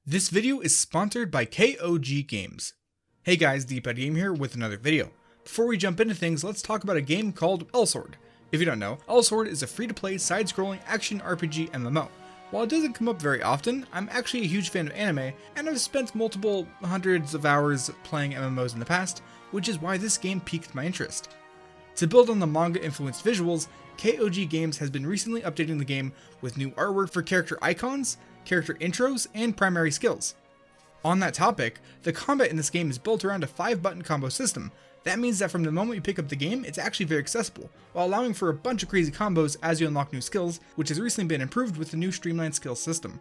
This video is sponsored by KOG Games. Hey guys, DPadGamer here with another video. Before we jump into things, let's talk about a game called L-Sword. If you don't know, L-Sword is a free-to-play, side-scrolling action RPG MMO. While it doesn't come up very often, I'm actually a huge fan of anime, and I've spent multiple hundreds of hours playing MMOs in the past, which is why this game piqued my interest. To build on the manga-influenced visuals, KOG Games has been recently updating the game with new artwork for character icons, character intros, and primary skills. On that topic, the combat in this game is built around a 5-button combo system. That means that from the moment you pick up the game, it's actually very accessible, while allowing for a bunch of crazy combos as you unlock new skills, which has recently been improved with the new streamlined skills system.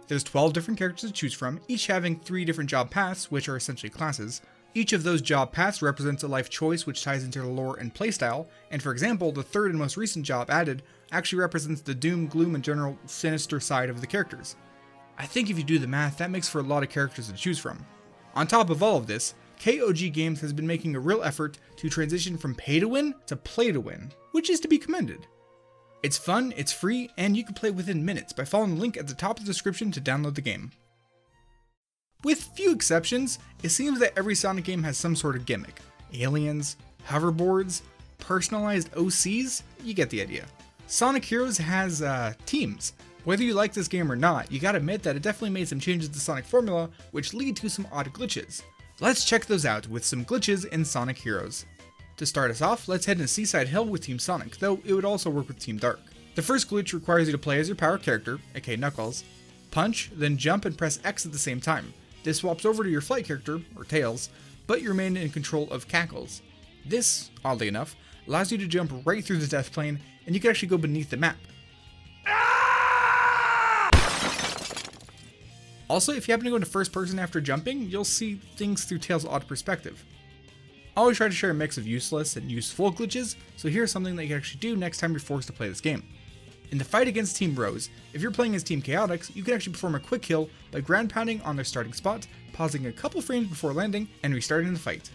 There's 12 different characters to choose from, each having 3 different job paths, which are essentially classes. Each of those job paths represents a life choice which ties into the lore and playstyle, and for example, the third and most recent job added actually represents the doom, gloom, and general sinister side of the characters. I think if you do the math, that makes for a lot of characters to choose from. On top of all of this, KOG Games has been making a real effort to transition from pay to win to play to win, which is to be commended. It's fun, it's free, and you can play within minutes by following the link at the top of the description to download the game. With few exceptions, it seems that every Sonic game has some sort of gimmick. Aliens, hoverboards, personalized OCs, you get the idea. Sonic Heroes has teams. Whether you like this game or not, you gotta admit that it definitely made some changes to Sonic formula, which lead to some odd glitches. Let's check those out with some glitches in Sonic Heroes. To start us off, let's head to Seaside Hill with Team Sonic, though it would also work with Team Dark. The first glitch requires you to play as your power character, aka Knuckles, punch, then jump and press X at the same time. This swaps over to your flight character, or Tails, but you remain in control of Cackles. This, oddly enough, allows you to jump right through the death plane, and you can actually go beneath the map. Also, if you happen to go into first person after jumping, you'll see things through Tails' odd perspective. I always try to share a mix of useless and useful glitches, so here's something that you can actually do next time you're forced to play this game. In the fight against Team Rose, if you're playing as Team Chaotix, you can actually perform a quick kill by ground pounding on their starting spot, pausing a couple frames before landing, and restarting the fight.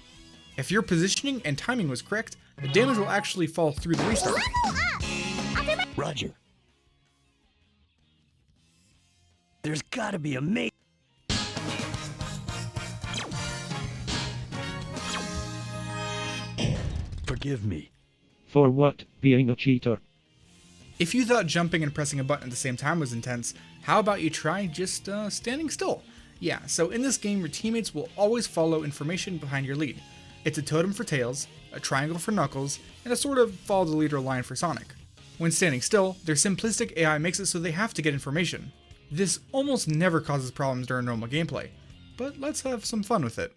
If your positioning and timing was correct, the damage will actually fall through the restart. Roger. There's gotta be a mate. Forgive me. For what? Being a cheater. If you thought jumping and pressing a button at the same time was intense, how about you try just standing still? Yeah, so in this game your teammates will always follow information behind your lead. It's a totem for Tails, a triangle for Knuckles, and a sort of follow the leader line for Sonic. When standing still, their simplistic AI makes it so they have to get information. This almost never causes problems during normal gameplay, but let's have some fun with it.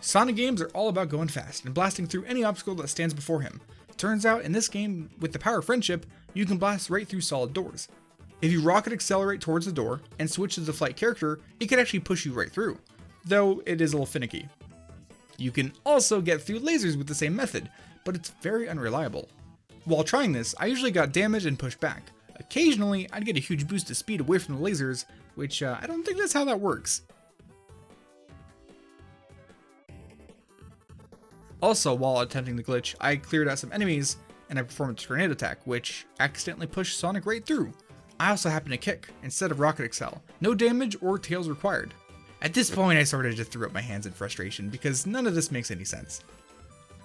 Sonic games are all about going fast and blasting through any obstacle that stands before him. Turns out in this game, with the power of friendship, you can blast right through solid doors. If you rocket accelerate towards the door and switch to the flight character, it can actually push you right through, though it is a little finicky. You can also get through lasers with the same method, but it's very unreliable. While trying this, I usually got damaged and pushed back. Occasionally, I'd get a huge boost of speed away from the lasers, which I don't think that's how that works. Also, while attempting the glitch, I cleared out some enemies, and I performed a tornado attack, which accidentally pushed Sonic right through. I also happened to kick, instead of rocket excel. No damage or tails required. At this point, I sort of just threw up my hands in frustration, because none of this makes any sense.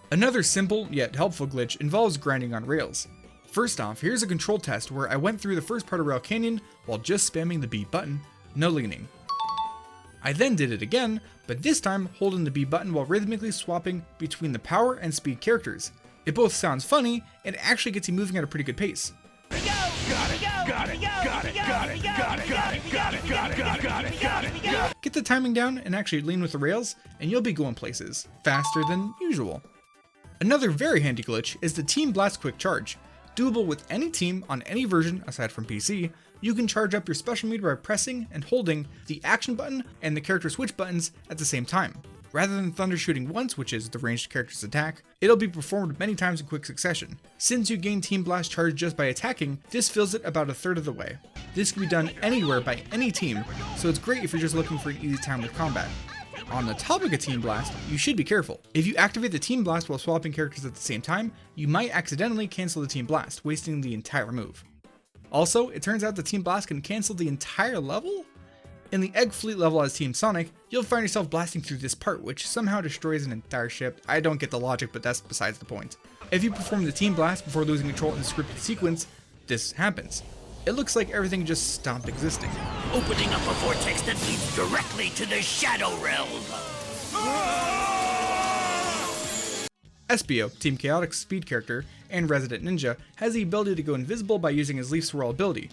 Another simple, yet helpful glitch involves grinding on rails. First off, here's a control test where I went through the first part of Rail Canyon while just spamming the B button, no leaning. I then did it again, but this time holding the B button while rhythmically swapping between the power and speed characters. It both sounds funny, and it actually gets you moving at a pretty good pace. Get the timing down and actually lean with the rails, and you'll be going places, faster than usual. Another very handy glitch is the Team Blast Quick Charge. Doable with any team on any version aside from PC, you can charge up your special meter by pressing and holding the action button and the character switch buttons at the same time. Rather than thunder shooting once, which is the ranged character's attack, it'll be performed many times in quick succession. Since you gain Team Blast charge just by attacking, this fills it about a third of the way. This can be done anywhere by any team, so it's great if you're just looking for an easy time with combat. On the topic of Team Blast, you should be careful. If you activate the Team Blast while swapping characters at the same time, you might accidentally cancel the Team Blast, wasting the entire move. Also, it turns out the Team Blast can cancel the entire level? In the Egg Fleet level as Team Sonic, you'll find yourself blasting through this part, which somehow destroys an entire ship. I don't get the logic, but that's besides the point. If you perform the Team Blast before losing control in the scripted sequence, this happens. It looks like everything just stopped existing. Opening up a vortex that leads directly to the Shadow Realm. Espio, Team Chaotic's speed character and resident ninja, has the ability to go invisible by using his Leaf Swirl ability.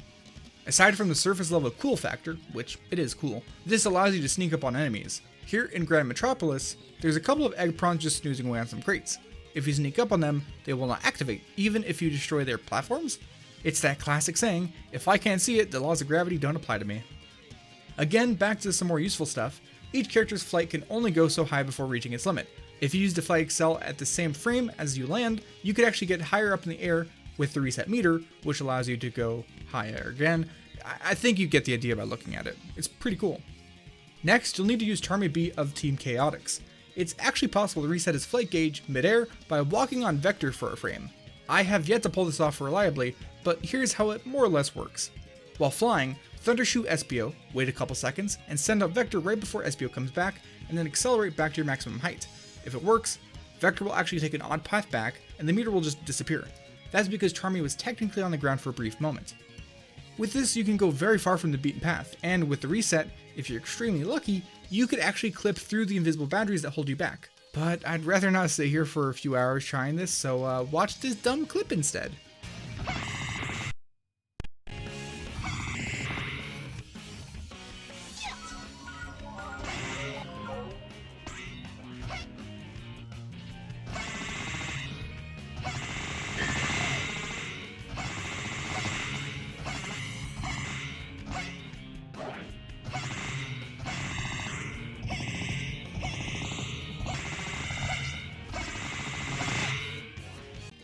Aside from the surface level cool factor, which it is cool, this allows you to sneak up on enemies. Here in Grand Metropolis, there's a couple of egg prawns just snoozing away on some crates. If you sneak up on them, they will not activate, even if you destroy their platforms. It's that classic saying, if I can't see it, the laws of gravity don't apply to me. Again, back to some more useful stuff, each character's flight can only go so high before reaching its limit. If you use the flight excel at the same frame as you land, you could actually get higher up in the air with the reset meter, which allows you to go higher again. I think you get the idea by looking at it. It's pretty cool. Next, you'll need to use Charmy B of Team Chaotix. It's actually possible to reset his flight gauge midair by walking on Vector for a frame. I have yet to pull this off reliably, but here's how it more or less works. While flying, Thundershoot Espio, wait a couple seconds, and send out Vector right before Espio comes back, and then accelerate back to your maximum height. If it works, Vector will actually take an odd path back, and the meter will just disappear. That's because Charmy was technically on the ground for a brief moment. With this, you can go very far from the beaten path, and with the reset, if you're extremely lucky, you could actually clip through the invisible boundaries that hold you back. But I'd rather not stay here for a few hours trying this, so watch this dumb clip instead.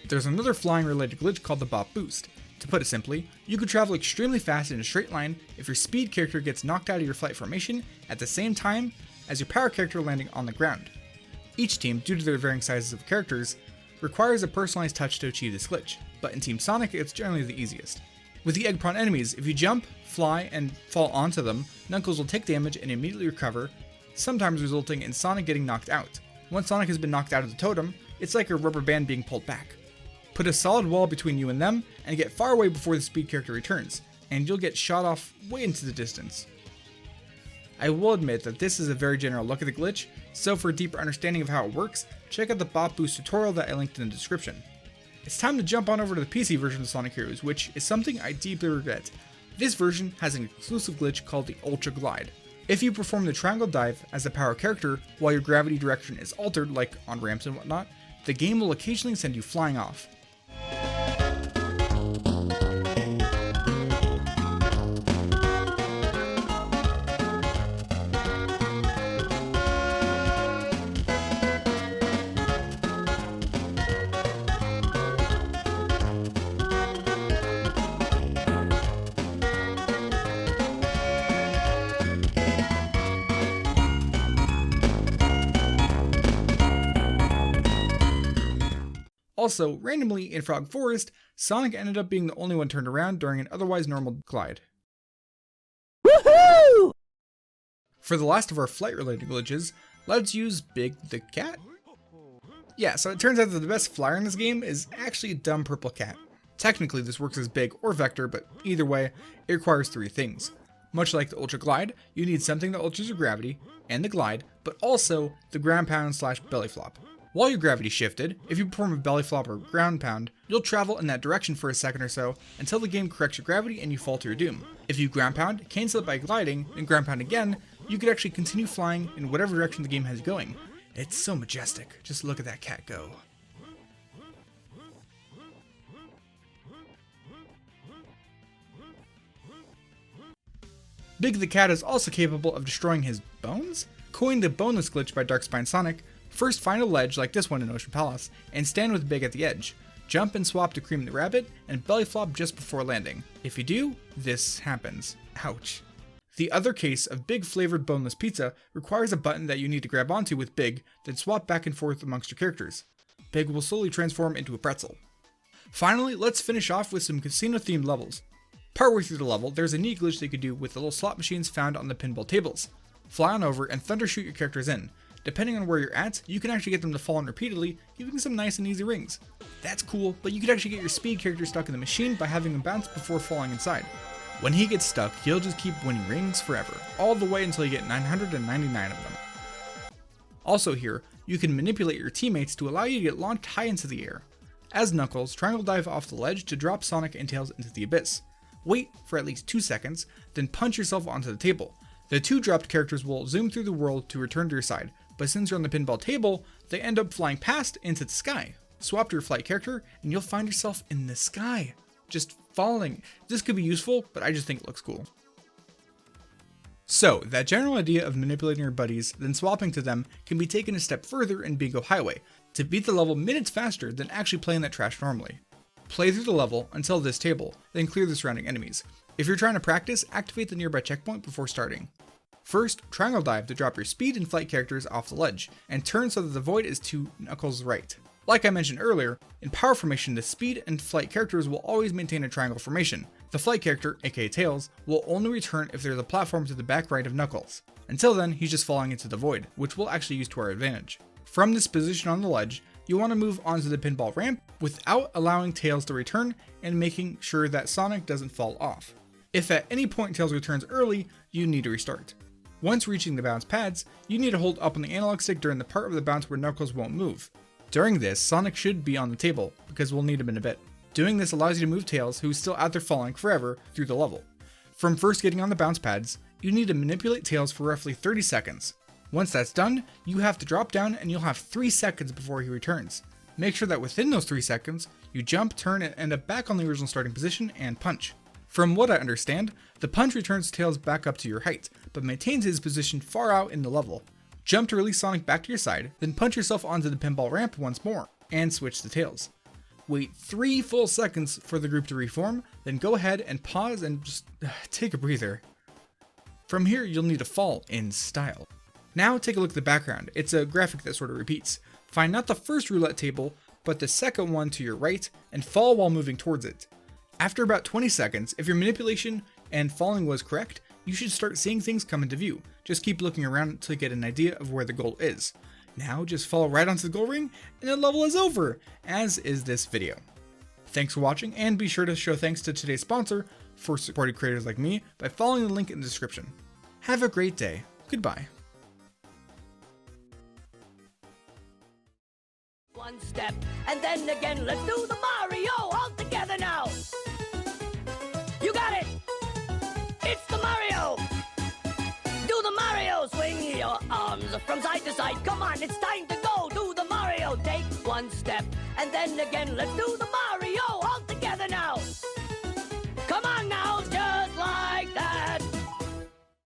There's another flying related glitch called the Bop Boost. To put it simply, you could travel extremely fast in a straight line if your speed character gets knocked out of your flight formation at the same time as your power character landing on the ground. Each team, due to their varying sizes of characters, requires a personalized touch to achieve this glitch, but in Team Sonic it's generally the easiest. With the egg prawn enemies, if you jump, fly, and fall onto them, Knuckles will take damage and immediately recover, sometimes resulting in Sonic getting knocked out. Once Sonic has been knocked out of the totem, it's like a rubber band being pulled back. Put a solid wall between you and them, and get far away before the speed character returns, and you'll get shot off way into the distance. I will admit that this is a very general look at the glitch, so for a deeper understanding of how it works, check out the Bop Boost tutorial that I linked in the description. It's time to jump on over to the PC version of Sonic Heroes, which is something I deeply regret. This version has an exclusive glitch called the Ultra Glide. If you perform the triangle dive as a power character while your gravity direction is altered, like on ramps and whatnot, the game will occasionally send you flying off. Also, randomly in Frog Forest, Sonic ended up being the only one turned around during an otherwise normal glide. Woohoo! For the last of our flight-related glitches, let's use Big the Cat. Yeah, so it turns out that the best flyer in this game is actually a dumb purple cat. Technically, this works as Big or Vector, but either way, it requires three things. Much like the Ultra Glide, you need something that alters your gravity, and the glide, but also the ground pound / belly flop. While your gravity shifted, if you perform a belly flop or ground pound, you'll travel in that direction for a second or so until the game corrects your gravity and you fall to your doom. If you ground pound, cancel it by gliding, and ground pound again, you could actually continue flying in whatever direction the game has you going. It's so majestic. Just look at that cat go. Big the Cat is also capable of destroying his bones? Coined the boneless glitch by Darkspine Sonic, first find a ledge like this one in Ocean Palace, and stand with Big at the edge. Jump and swap to Cream the Rabbit, and belly flop just before landing. If you do, this happens. Ouch. The other case of Big flavored boneless pizza requires a button that you need to grab onto with Big, then swap back and forth amongst your characters. Big will slowly transform into a pretzel. Finally, let's finish off with some casino-themed levels. Partway through the level, there's a neat glitch that you could do with the little slot machines found on the pinball tables. Fly on over and thunder shoot your characters in. Depending on where you're at, you can actually get them to fall in repeatedly, giving some nice and easy rings. That's cool, but you could actually get your speed character stuck in the machine by having him bounce before falling inside. When he gets stuck, he'll just keep winning rings forever, all the way until you get 999 of them. Also here, you can manipulate your teammates to allow you to get launched high into the air. As Knuckles, triangle dive off the ledge to drop Sonic and Tails into the abyss. Wait for at least 2 seconds, then punch yourself onto the table. The two dropped characters will zoom through the world to return to your side, but since you're on the pinball table, they end up flying past into the sky. Swap to your flight character, and you'll find yourself in the sky, just falling. This could be useful, but I just think it looks cool. So, that general idea of manipulating your buddies, then swapping to them, can be taken a step further in Bingo Highway, to beat the level minutes faster than actually playing that trash normally. Play through the level until this table, then clear the surrounding enemies. If you're trying to practice, activate the nearby checkpoint before starting. First, triangle dive to drop your speed and flight characters off the ledge, and turn so that the void is to Knuckles' right. Like I mentioned earlier, in power formation the speed and flight characters will always maintain a triangle formation. The flight character, aka Tails, will only return if there's a platform to the back right of Knuckles. Until then, he's just falling into the void, which we'll actually use to our advantage. From this position on the ledge, you want to move onto the pinball ramp without allowing Tails to return and making sure that Sonic doesn't fall off. If at any point Tails returns early, you need to restart. Once reaching the bounce pads, you need to hold up on the analog stick during the part of the bounce where Knuckles won't move. During this, Sonic should be on the table, because we'll need him in a bit. Doing this allows you to move Tails, who's still out there falling forever, through the level. From first getting on the bounce pads, you need to manipulate Tails for roughly 30 seconds. Once that's done, you have to drop down and you'll have 3 seconds before he returns. Make sure that within those 3 seconds, you jump, turn, and end up back on the original starting position and punch. From what I understand, the punch returns Tails back up to your height, but maintains his position far out in the level. Jump to release Sonic back to your side, then punch yourself onto the pinball ramp once more, and switch to Tails. Wait 3 full seconds for the group to reform, then go ahead and pause and just take a breather. From here, you'll need to fall in style. Now take a look at the background. It's a graphic that sort of repeats. Find not the first roulette table, but the second one to your right, and fall while moving towards it. After about 20 seconds, if your manipulation and falling was correct, you should start seeing things come into view. Just keep looking around until you get an idea of where the goal is. Now just fall right onto the goal ring, and the level is over, as is this video. Thanks for watching, and be sure to show thanks to today's sponsor for supporting creators like me by following the link in the description. Have a great day. Goodbye. One step, and then again, let's do the Mario all together now. You got it. It's the Mario. Do the Mario. Swing your arms from side to side. Come on, it's time to go. Do the Mario. Take one step, and then again, let's do the Mario all together now.